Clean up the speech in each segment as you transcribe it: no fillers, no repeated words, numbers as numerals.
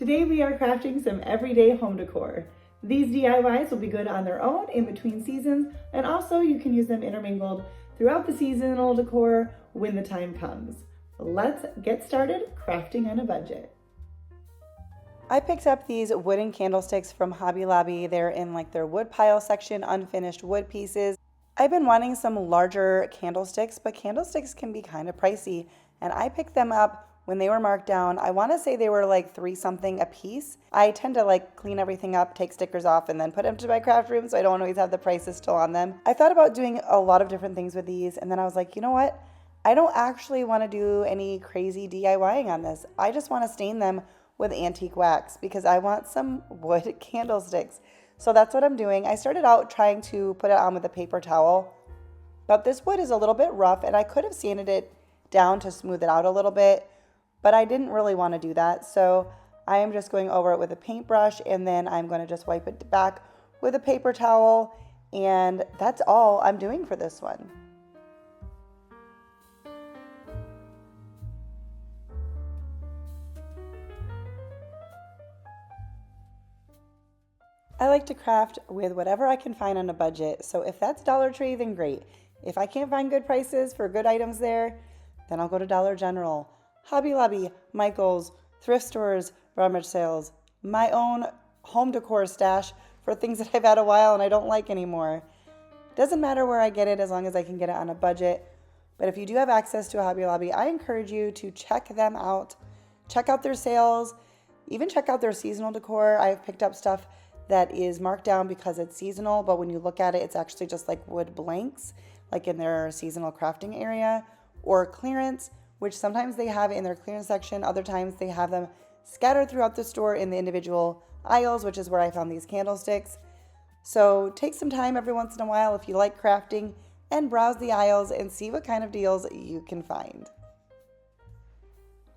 Today we are crafting some everyday home decor. These DIYs will be good on their own in between seasons, and also you can use them intermingled throughout the seasonal decor when the time comes. Let's get started crafting on a budget. I picked up these wooden candlesticks from Hobby Lobby. They're in like their wood pile section, unfinished wood pieces. I've been wanting some larger candlesticks, but candlesticks can be kind of pricey, and I picked them up when they were marked down. I want to say they were like $3 something a piece. I tend to like clean everything up, take stickers off, and then put them to my craft room, so I don't always have the prices still on them. I thought about doing a lot of different things with these, and then I was like, you know what? I don't actually want to do any crazy DIYing on this. I just want to stain them with antique wax because I want some wood candlesticks. So that's what I'm doing. I started out trying to put it on with a paper towel, but this wood is a little bit rough, and I could have sanded it down to smooth it out a little bit, but I didn't really want to do that. So I am just going over it with a paintbrush, and then I'm going to just wipe it back with a paper towel, and that's all I'm doing for this one. I like to craft with whatever I can find on a budget. So if that's Dollar Tree, then great. If I can't find good prices for good items there, then I'll go to Dollar General, Hobby Lobby, Michael's, thrift stores, rummage sales, my own home decor stash for things that I've had a while and I don't like anymore. Doesn't matter where I get it as long as I can get it on a budget. But if you do have access to a Hobby Lobby, I encourage you to check them out. Check out their sales, even check out their seasonal decor. I've picked up stuff that is marked down because it's seasonal, but when you look at it, it's actually just like wood blanks, like in their seasonal crafting area, or clearance, which sometimes they have in their clearance section. Other times they have them scattered throughout the store in the individual aisles, which is where I found these candlesticks. So take some time every once in a while if you like crafting and browse the aisles and see what kind of deals you can find.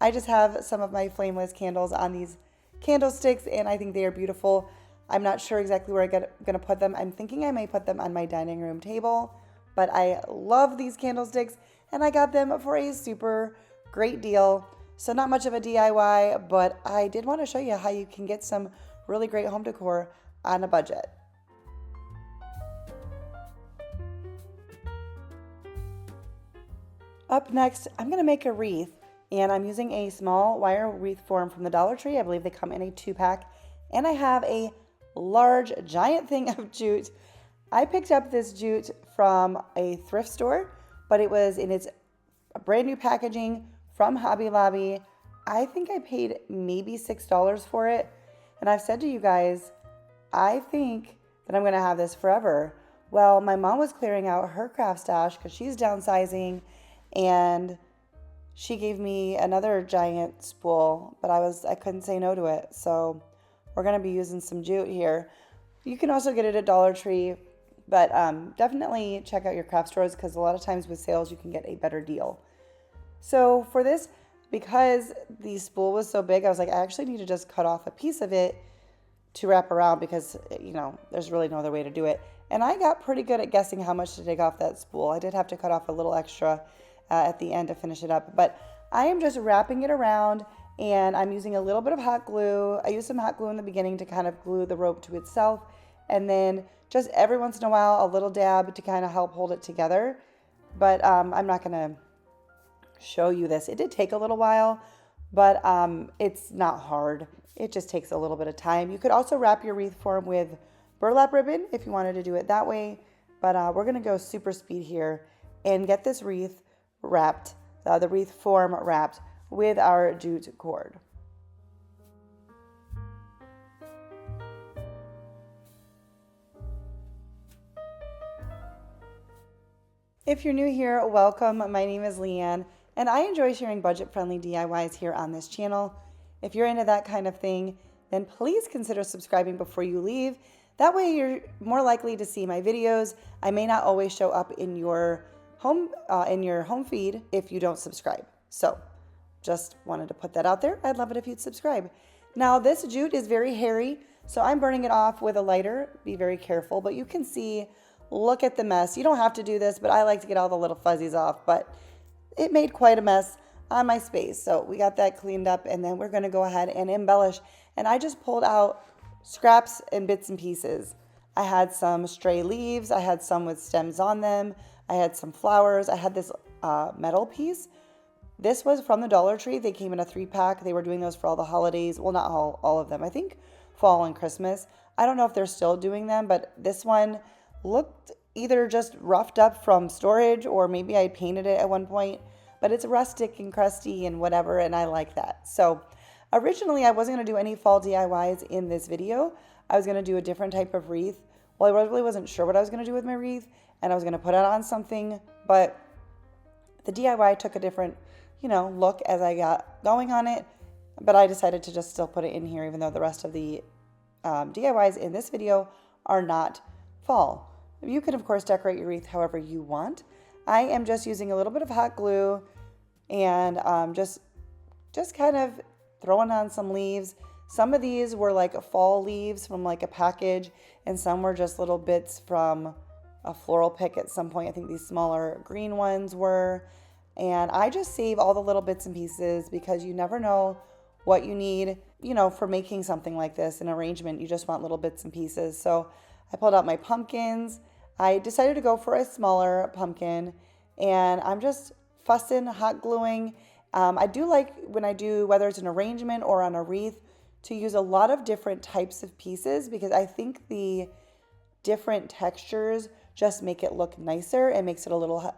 I just have some of my flameless candles on these candlesticks, and I think they are beautiful. I'm not sure exactly where I'm going to put them. I'm thinking I may put them on my dining room table, but I love these candlesticks, and I got them for a super great deal. So not much of a DIY, but I did want to show you how you can get some really great home decor on a budget. Up next, I'm going to make a wreath, and I'm using a small wire wreath form from the Dollar Tree. I believe they come in a 2-pack, and I have a large giant thing of jute. I picked up this jute from a thrift store, but it was in its brand new packaging from Hobby Lobby. I think I paid maybe $6 for it, and I've said to you guys, I think that I'm going to have this forever. Well, my mom was clearing out her craft stash because she's downsizing, and she gave me another giant spool, but I couldn't say no to it. So we're going to be using some jute here. You can also get it at Dollar Tree, but definitely check out your craft stores because a lot of times with sales you can get a better deal. So for this, because the spool was so big, I was like, I actually need to just cut off a piece of it to wrap around because, there's really no other way to do it. And I got pretty good at guessing how much to take off that spool. I did have to cut off a little extra at the end to finish it up, but I am just wrapping it around, and I'm using a little bit of hot glue. I used some hot glue in the beginning to kind of glue the rope to itself, and then just every once in a while a little dab to kind of help hold it together. But I'm not going to show you this. It did take a little while, but it's not hard. It just takes a little bit of time. You could also wrap your wreath form with burlap ribbon if you wanted to do it that way, but we're going to go super speed here and get this wreath wrapped, the wreath form wrapped with our jute cord. If you're new here, welcome. My name is Leanne, and I enjoy sharing budget-friendly DIYs here on this channel. If you're into that kind of thing, then please consider subscribing before you leave. That way you're more likely to see my videos. I may not always show up in your home feed if you don't subscribe. So just wanted to put that out there. I'd love it if you'd subscribe. Now this jute is very hairy, so I'm burning it off with a lighter. Be very careful, but you can see, look at the mess. You don't have to do this, but I like to get all the little fuzzies off, but it made quite a mess. on my space. So we got that cleaned up, and then we're going to go ahead and embellish. And I just pulled out scraps and bits and pieces. I had some stray leaves. I had some with stems on them. I had some flowers. I had this metal piece. This was from the Dollar Tree. They came in a 3-pack. They were doing those for all the holidays. Well, not all of them. I think fall and Christmas. I don't know if they're still doing them, but this one looked either just roughed up from storage or maybe I painted it at one point. But it's rustic and crusty and whatever, and I like that. So originally I wasn't going to do any fall DIYs in this video. I was going to do a different type of wreath. Well, I really wasn't sure what I was going to do with my wreath, and I was going to put it on something, but the DIY took a different, look as I got going on it, but I decided to just still put it in here, even though the rest of the DIYs in this video are not fall. You can, of course, decorate your wreath however you want. I am just using a little bit of hot glue and just kind of throwing on some leaves. Some of these were like fall leaves from like a package, and some were just little bits from a floral pick at some point. I think these smaller green ones were. And I just save all the little bits and pieces because you never know what you need, for making something like this, an arrangement. You just want little bits and pieces. So I pulled out my pumpkins. I decided to go for a smaller pumpkin, and I'm just fussing, hot gluing. I do like when I do, whether it's an arrangement or on a wreath, to use a lot of different types of pieces because I think the different textures just make it look nicer and makes it a little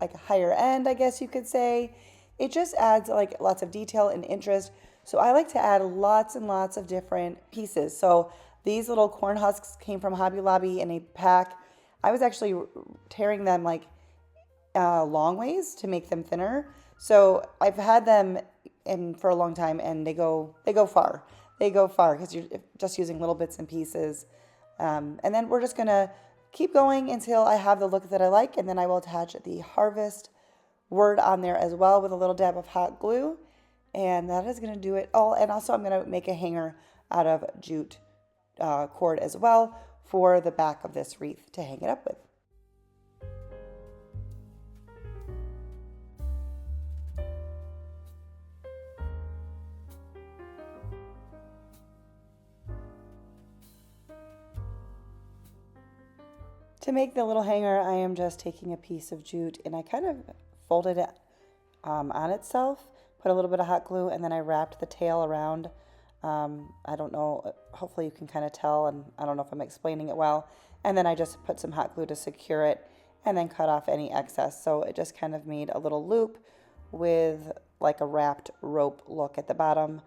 like a higher end, I guess you could say. It just adds like lots of detail and interest. So I like to add lots and lots of different pieces. So these little corn husks came from Hobby Lobby in a pack. I was actually tearing them like long ways to make them thinner. So I've had them in for a long time, and they go far. They go far because you're just using little bits and pieces. And then we're just gonna keep going until I have the look that I like, and then I will attach the harvest word on there as well with a little dab of hot glue, and that is gonna do it. Oh, and also I'm gonna make a hanger out of jute cord as well for the back of this wreath to hang it up with. To make the little hanger, I am just taking a piece of jute and I kind of folded it on itself, put a little bit of hot glue, and then I wrapped the tail around. I don't know, hopefully you can kind of tell, and I don't know if I'm explaining it well. And then I just put some hot glue to secure it and then cut off any excess. So it just kind of made a little loop with like a wrapped rope look at the bottom,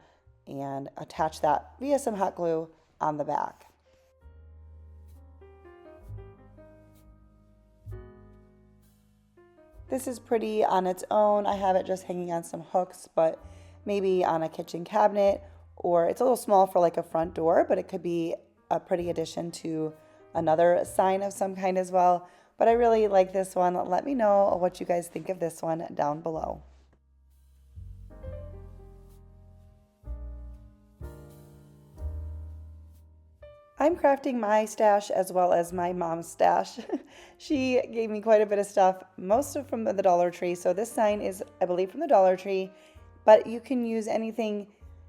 and attach that via some hot glue on the back. This is pretty on its own. I have it just hanging on some hooks, but maybe on a kitchen cabinet, or it's a little small for like a front door, but it could be a pretty addition to another sign of some kind as well. But I really like this one. Let me know what you guys think of this one down below. I'm crafting my stash as well as my mom's stash. She gave me quite a bit of stuff, most of from the Dollar Tree. So this sign is, I believe, from the Dollar Tree, but you can use anything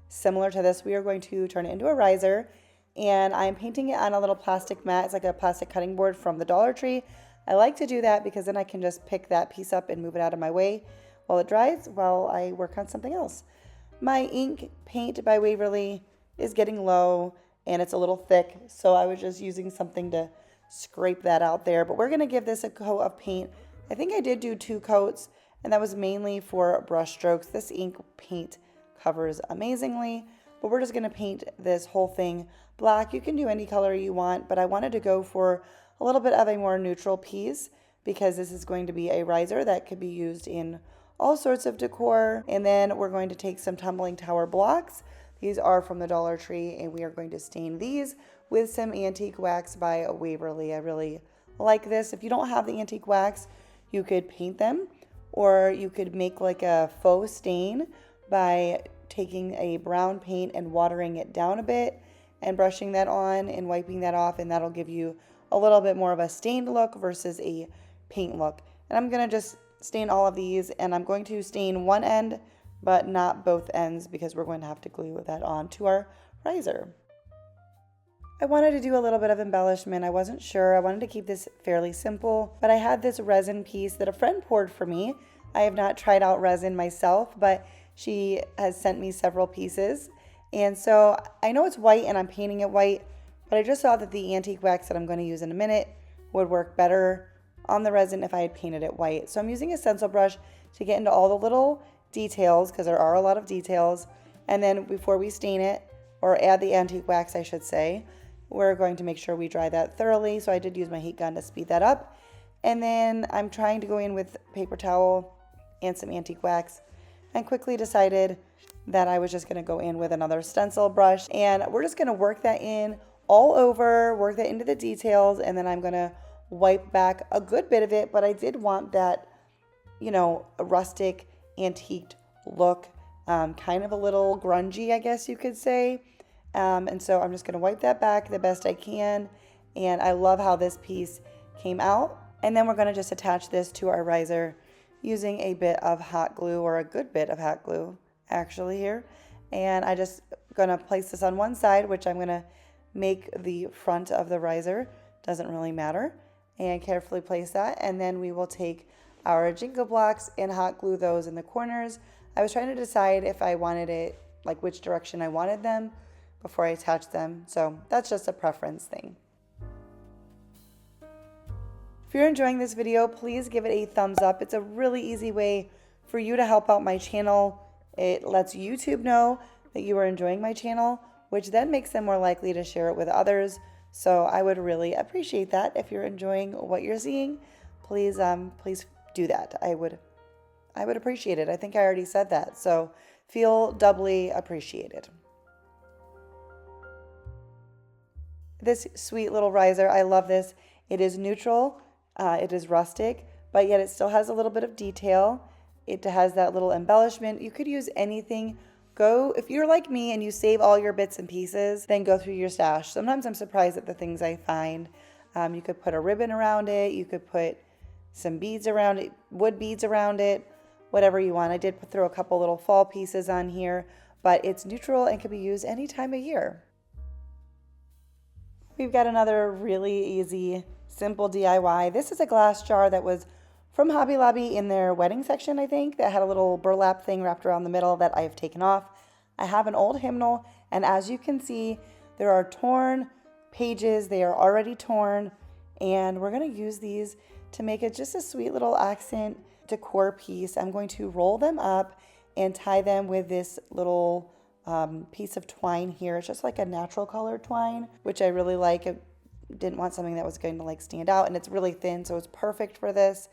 similar to this. We are going to turn it into a riser, and I'm painting it on a little plastic mat. It's like a plastic cutting board from the Dollar Tree. I like to do that because then I can just pick that piece up and move it out of my way while it dries, while I work on something else. My ink paint by Waverly is getting low, and it's a little thick, so I was just using something to scrape that out there. But we're gonna give this a coat of paint. I think I did do 2 coats, and that was mainly for brush strokes. This ink paint covers amazingly, but we're just gonna paint this whole thing black. You can do any color you want, but I wanted to go for a little bit of a more neutral piece because this is going to be a riser that could be used in all sorts of decor. And then we're going to take some tumbling tower blocks. These are from the Dollar Tree, and we are going to stain these with some antique wax by Waverly. I really like this. If you don't have the antique wax, you could paint them, or you could make like a faux stain by taking a brown paint and watering it down a bit and brushing that on and wiping that off, and that'll give you a little bit more of a stained look versus a paint look. And I'm gonna just stain all of these, and I'm going to stain one end but not both ends because we're going to have to glue that on to our riser. I wanted to do a little bit of embellishment. I wasn't sure. I wanted to keep this fairly simple, but I had this resin piece that a friend poured for me. I have not tried out resin myself, but she has sent me several pieces. And so I know it's white and I'm painting it white, but I just saw that the antique wax that I'm going to use in a minute would work better on the resin if I had painted it white. So I'm using a stencil brush to get into all the little details, because there are a lot of details. And then before we stain it, or add the antique wax I should say, we're going to make sure we dry that thoroughly. So I did use my heat gun to speed that up. And then I'm trying to go in with paper towel and some antique wax, and quickly decided that I was just going to go in with another stencil brush, and we're just going to work that in all over, work that into the details, and then I'm going to wipe back a good bit of it. But I did want that, you know, a rustic antiqued look, kind of a little grungy, I guess you could say. And so I'm just going to wipe that back the best I can. And I love how this piece came out. And then we're going to just attach this to our riser using a bit of hot glue, or a good bit of hot glue actually here. And I just going to place this on one side, which I'm going to make the front of the riser. Doesn't really matter. And carefully place that. And then we will take our jingle blocks and hot glue those in the corners. I was trying to decide if I wanted it, like which direction I wanted them before I attach them. So that's just a preference thing. If you're enjoying this video, please give it a thumbs up. It's a really easy way for you to help out my channel. It lets YouTube know that you are enjoying my channel, which then makes them more likely to share it with others. So I would really appreciate that. If you're enjoying what you're seeing, please do that. I would appreciate it. I think I already said that. So feel doubly appreciated. This sweet little riser, I love this. It is neutral, it is rustic, but yet it still has a little bit of detail. It has that little embellishment. You could use anything. If you're like me and you save all your bits and pieces, then go through your stash. Sometimes I'm surprised at the things I find. You could put a ribbon around it. You could put some beads around it, wood beads around it, whatever you want. I did throw a couple little fall pieces on here, but it's neutral and can be used any time of year. We've got another really easy, simple DIY. This is a glass jar that was from Hobby Lobby in their wedding section, I think, that had a little burlap thing wrapped around the middle that I have taken off. I have an old hymnal, and as you can see, there are torn pages. They are already torn, and we're going to use these to make it just a sweet little accent decor piece. I'm going to roll them up and tie them with this little piece of twine here. It's just like a natural colored twine, which I really like. I didn't want something that was going to like stand out, and it's really thin, so it's perfect for this.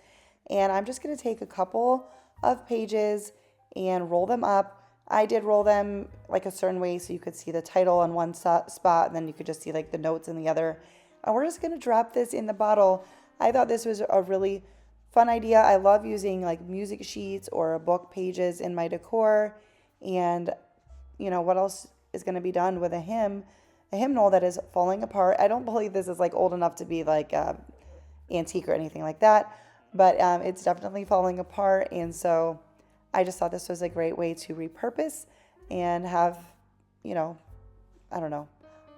And I'm just going to take a couple of pages and roll them up. I did roll them like a certain way so you could see the title on one spot, and then you could just see like the notes in the other. And we're just going to drop this in the bottle. I thought this was a really fun idea. I love using like music sheets or book pages in my decor. And you know, what else is going to be done with a hymnal that is falling apart? I don't believe this is like old enough to be like antique or anything like that, but it's definitely falling apart. And so I just thought this was a great way to repurpose and have, you know, I don't know.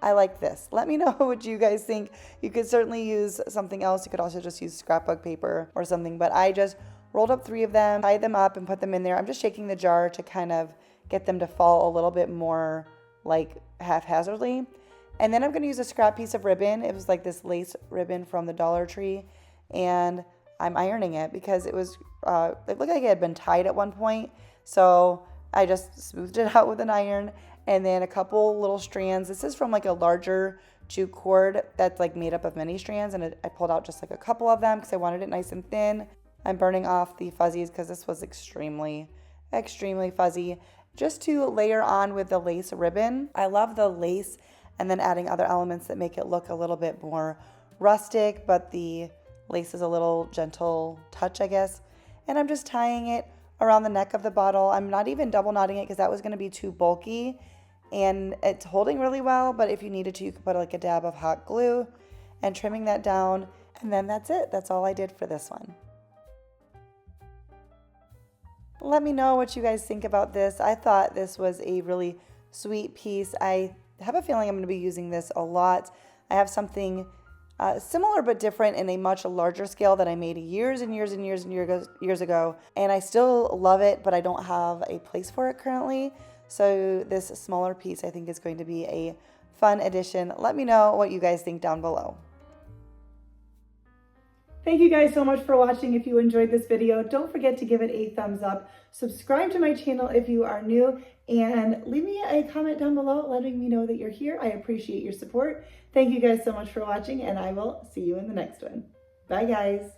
I like this. Let me know what you guys think. You could certainly use something else. You could also just use scrapbook paper or something, but I just rolled up 3 of them, tied them up and put them in there. I'm just shaking the jar to kind of get them to fall a little bit more like haphazardly. And then I'm going to use a scrap piece of ribbon. It was like this lace ribbon from the Dollar Tree, and I'm ironing it because it was it looked like it had been tied at one point. So I just smoothed it out with an iron, and then a couple little strands. This is from like a larger jute cord that's like made up of many strands, and I pulled out just like a couple of them because I wanted it nice and thin. I'm burning off the fuzzies because this was extremely fuzzy, just to layer on with the lace ribbon. I love the lace, and then adding other elements that make it look a little bit more rustic, but the lace is a little gentle touch, I guess. And I'm just tying it around the neck of the bottle. I'm not even double knotting it because that was going to be too bulky, and it's holding really well, but if you needed to, you could put like a dab of hot glue and trimming that down, and then that's it. That's all I did for this one. Let me know what you guys think about this. I thought this was a really sweet piece. I have a feeling I'm going to be using this a lot. I have something similar but different in a much larger scale that I made years and years and years and years ago. And I still love it, but I don't have a place for it currently. So this smaller piece I think is going to be a fun addition. Let me know what you guys think down below. Thank you guys so much for watching. If you enjoyed this video, don't forget to give it a thumbs up. Subscribe to my channel if you are new, and leave me a comment down below letting me know that you're here. I appreciate your support. Thank you guys so much for watching, and I will see you in the next one. Bye guys.